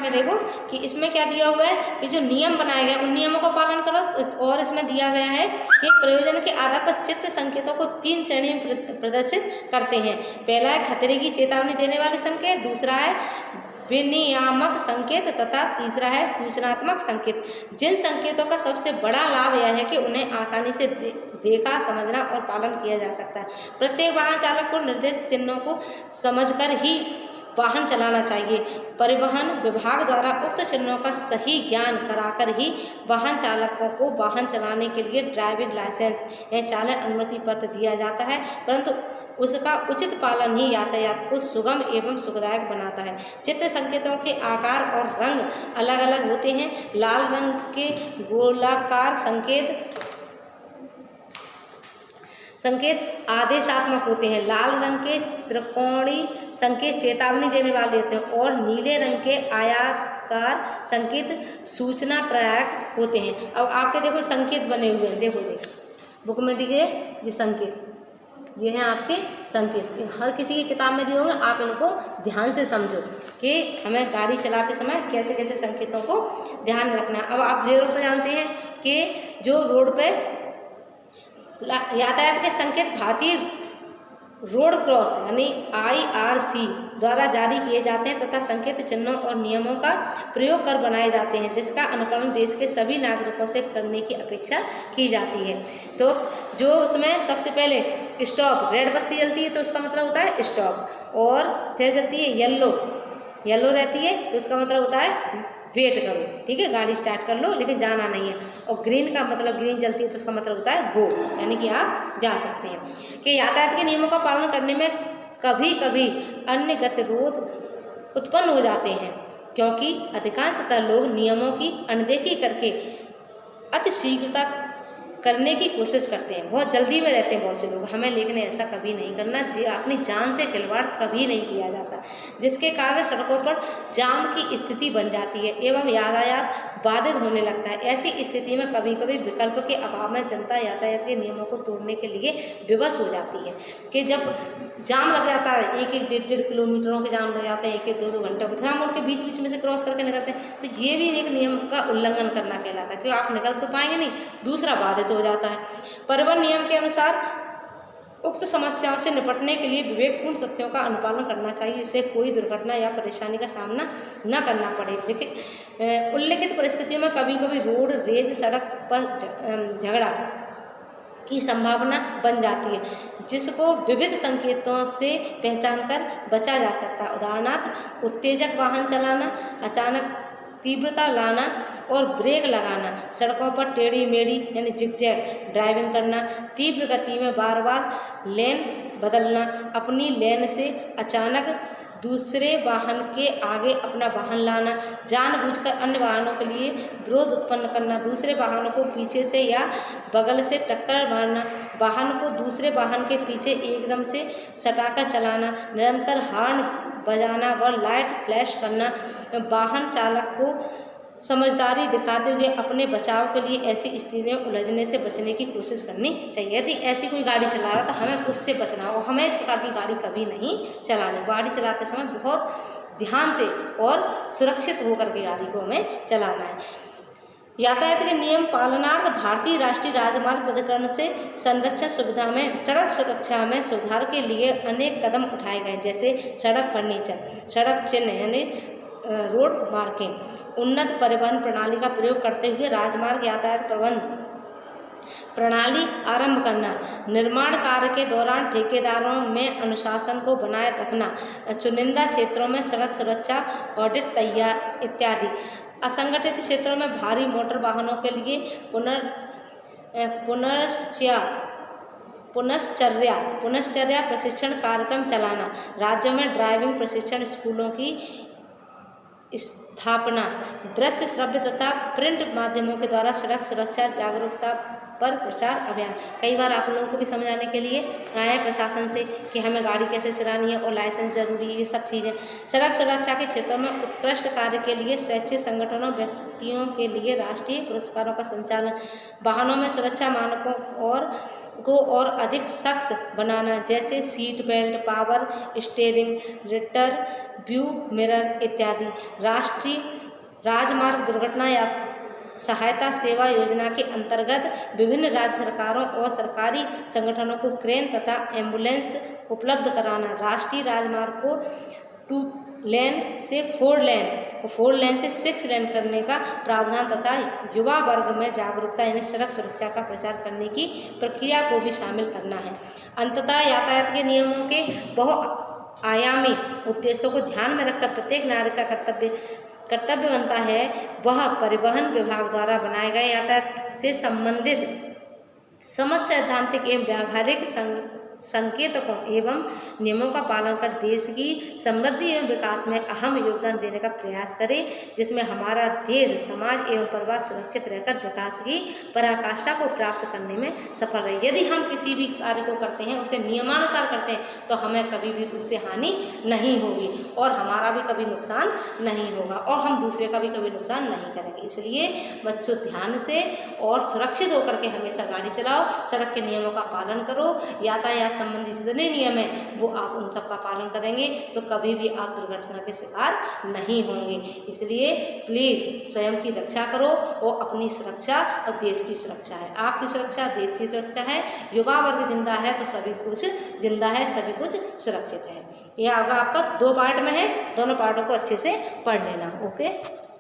में देखो कि इसमें क्या दिया हुआ है कि जो नियम बनाए गए उन नियमों का पालन करो। और इसमें दिया गया है कि प्रयोजन के आधार पर चित्त संकेतों को 3 श्रेणी में प्रदर्शित करते हैं। पहला है खतरे की चेतावनी देने वाले संकेत, दूसरा है विनियामक संकेत तथा तीसरा है सूचनात्मक संकेत। जिन संकेतों का सबसे बड़ा लाभ यह है कि उन्हें आसानी से देखा, समझना और पालन किया जा सकता है। प्रत्येक वाहन चालक को निर्देश चिन्हों को समझकर ही वाहन चलाना चाहिए। परिवहन विभाग द्वारा उक्त चिन्हों का सही ज्ञान कराकर ही वाहन चालकों को वाहन चलाने के लिए ड्राइविंग लाइसेंस या चालन अनुमति पत्र दिया जाता है, परंतु उसका उचित पालन ही यातायात को सुगम एवं सुखदायक बनाता है। चित्र संकेतों के आकार और रंग अलग अलग होते हैं। लाल रंग के गोलाकार संकेत आदेशात्मक होते हैं, लाल रंग के त्रिकोणीय संकेत चेतावनी देने वाले होते हैं और नीले रंग के आयताकार संकेत सूचना प्रदायक होते हैं। अब आपके देखो संकेत बने हुए हैं, देखो बुक में दिखे ये संकेत, ये हैं आपके संकेत, हर किसी की किताब में दिए होंगे। आप इनको ध्यान से समझो कि हमें गाड़ी चलाते समय कैसे कैसे संकेतों को ध्यान रखना है। अब आप ये लोग तो जानते हैं कि जो रोड पे यातायात के संकेत भारतीय रोड क्रॉस यानी IRC द्वारा जारी किए जाते हैं तथा संकेत चिन्हों और नियमों का प्रयोग कर बनाए जाते हैं, जिसका अनुपालन देश के सभी नागरिकों से करने की अपेक्षा की जाती है। तो जो उसमें सबसे पहले स्टॉप, रेड बत्ती जलती है तो उसका मतलब होता है स्टॉप, और फिर जलती है येलो रहती है तो उसका मतलब होता है वेट करो, ठीक है, गाड़ी स्टार्ट कर लो लेकिन जाना नहीं है। और ग्रीन का मतलब ग्रीन जलती है तो उसका मतलब होता है गो, यानी कि आप जा सकते हैं। कि यातायात के नियमों का पालन करने में कभी कभी अन्य गतिरोध उत्पन्न हो जाते हैं, क्योंकि अधिकांशतः लोग नियमों की अनदेखी करके अति शीघ्रता करने की कोशिश करते हैं, बहुत जल्दी में रहते हैं बहुत से लोग। हमें लेकिन ऐसा कभी नहीं करना, अपनी जान से खिलवाड़ कभी नहीं किया जाता, जिसके कारण सड़कों पर जाम की स्थिति बन जाती है एवं यातायात बाधित होने लगता है। ऐसी स्थिति में कभी कभी विकल्प के अभाव में जनता यातायात के नियमों को तोड़ने के लिए विवश हो जाती है। कि जब जाम लग जाता है, 1-1, 1.5 किलोमीटरों के जाम लग जाते हैं, 1-1, 2-2 घंटों के, फिर हम उनके बीच बीच में से क्रॉस करके निकलते हैं, तो ये भी एक नियम का उल्लंघन करना कहलाता है, क्योंकि आप निकल तो पाएंगे नहीं, दूसरा बाधित हो जाता है। परिवहन नियम के अनुसार उक्त समस्याओं से निपटने के लिए विवेकपूर्ण तथ्यों का अनुपालन करना चाहिए, जिससे कोई दुर्घटना या परेशानी का सामना न करना पड़े। लेकिन उल्लिखित परिस्थितियों में कभी कभी रोड रेज, सड़क पर झगड़ा की संभावना बन जाती है, जिसको विविध संकेतों से पहचान कर बचा जा सकता है। उदाहरणार्थ उत्तेजक वाहन चलाना, अचानक तीव्रता लाना और ब्रेक लगाना, सड़कों पर टेढ़ी मेढ़ी यानी जिगजैग ड्राइविंग करना, तीव्र गति में बार बार लेन बदलना, अपनी लेन से अचानक दूसरे वाहन के आगे अपना वाहन लाना, जानबूझकर अन्य वाहनों के लिए विरोध उत्पन्न करना, दूसरे वाहनों को पीछे से या बगल से टक्कर मारना, वाहन को दूसरे वाहन के पीछे एकदम से सटाकर चलाना, निरंतर हॉर्न बजाना व लाइट फ्लैश करना, वाहन चालक को समझदारी दिखाते हुए अपने बचाव के लिए ऐसी स्थितियों में उलझने से बचने की कोशिश करनी चाहिए। यदि ऐसी कोई गाड़ी चला रहा है तो हमें उससे बचना हो, हमें इस प्रकार की गाड़ी कभी नहीं चलानी। गाड़ी चलाते समय बहुत ध्यान से और सुरक्षित होकर के गाड़ी को हमें चलाना है। यातायात के नियम पालनार्थ भारतीय राष्ट्रीय राजमार्ग प्राधिकरण से संरक्षण सुविधा में सड़क सुरक्षा में सुधार के लिए अनेक कदम उठाए गए, जैसे सड़क फर्नीचर, सड़क चिन्ह यानी रोड मार्किंग, उन्नत परिवहन प्रणाली का प्रयोग करते हुए राजमार्ग यातायात प्रबंध प्रणाली आरंभ करना, निर्माण कार्य के दौरान ठेकेदारों में अनुशासन को बनाए रखना, चुनिंदा क्षेत्रों में सड़क सुरक्षा ऑडिट तैयार इत्यादि। असंगठित क्षेत्रों में भारी मोटर वाहनों के लिए पुनश्चर्या प्रशिक्षण कार्यक्रम चलाना, राज्यों में ड्राइविंग प्रशिक्षण स्कूलों की स्थापना, दृश्य श्रव्य तथा प्रिंट माध्यमों के द्वारा सड़क सुरक्षा जागरूकता पर प्रचार अभियान। कई बार आप लोगों को भी समझाने के लिए आए हैं प्रशासन से कि हमें गाड़ी कैसे चलानी है और लाइसेंस जरूरी है, ये सब चीज़ें। सड़क सुरक्षा के क्षेत्रों में उत्कृष्ट कार्य के लिए स्वैच्छिक संगठनों व्यक्तियों के लिए राष्ट्रीय पुरस्कारों का संचालन, वाहनों में सुरक्षा मानकों और अधिक सख्त बनाना, जैसे seat belt, power steering, Ritter view mirror इत्यादि। राष्ट्रीय राजमार्ग दुर्घटना या सहायता सेवा योजना के अंतर्गत विभिन्न राज्य सरकारों और सरकारी संगठनों को क्रेन तथा एम्बुलेंस उपलब्ध कराना। राष्ट्रीय राजमार्ग को 2 लेन से 4 लेन और 4 लेन से 6 लेन करने का प्रावधान तथा युवा वर्ग में जागरूकता यानी सड़क सुरक्षा का प्रचार करने की प्रक्रिया को भी शामिल करना है। अंततः यातायात के नियमों के बहुआयामी उद्देश्यों को ध्यान में रखकर प्रत्येक नागरिक का कर्तव्य बनता है वह परिवहन विभाग द्वारा बनाए गए यातायात से संबंधित समस्त सैद्धांतिक एवं व्यावहारिक संकेतकों एवं नियमों का पालन कर देश की समृद्धि एवं विकास में अहम योगदान देने का प्रयास करें, जिसमें हमारा देश, समाज एवं परिवार सुरक्षित रहकर विकास की पराकाष्ठा को प्राप्त करने में सफल रहे। यदि हम किसी भी कार्य को करते हैं, उसे नियमानुसार करते हैं, तो हमें कभी भी उससे हानि नहीं होगी और हमारा भी कभी नुकसान नहीं होगा और हम दूसरे का भी कभी नुकसान नहीं करेंगे। इसलिए बच्चों, ध्यान से और सुरक्षित होकर के हमेशा गाड़ी चलाओ, सड़क के नियमों का पालन करो, यातायात संबंधी जितने नियम हैं वो आप उन सब का पालन करेंगे तो कभी भी आप दुर्घटना के शिकार नहीं होंगे। इसलिए प्लीज़ स्वयं की रक्षा करो और अपनी सुरक्षा और देश की सुरक्षा है। आपकी सुरक्षा देश की सुरक्षा है। युवा वर्ग जिंदा है तो सभी कुछ जिंदा है, सभी कुछ सुरक्षित है। यह होगा आपका 2 पार्ट में है, दोनों पार्टों को अच्छे से पढ़ लेना। ओके।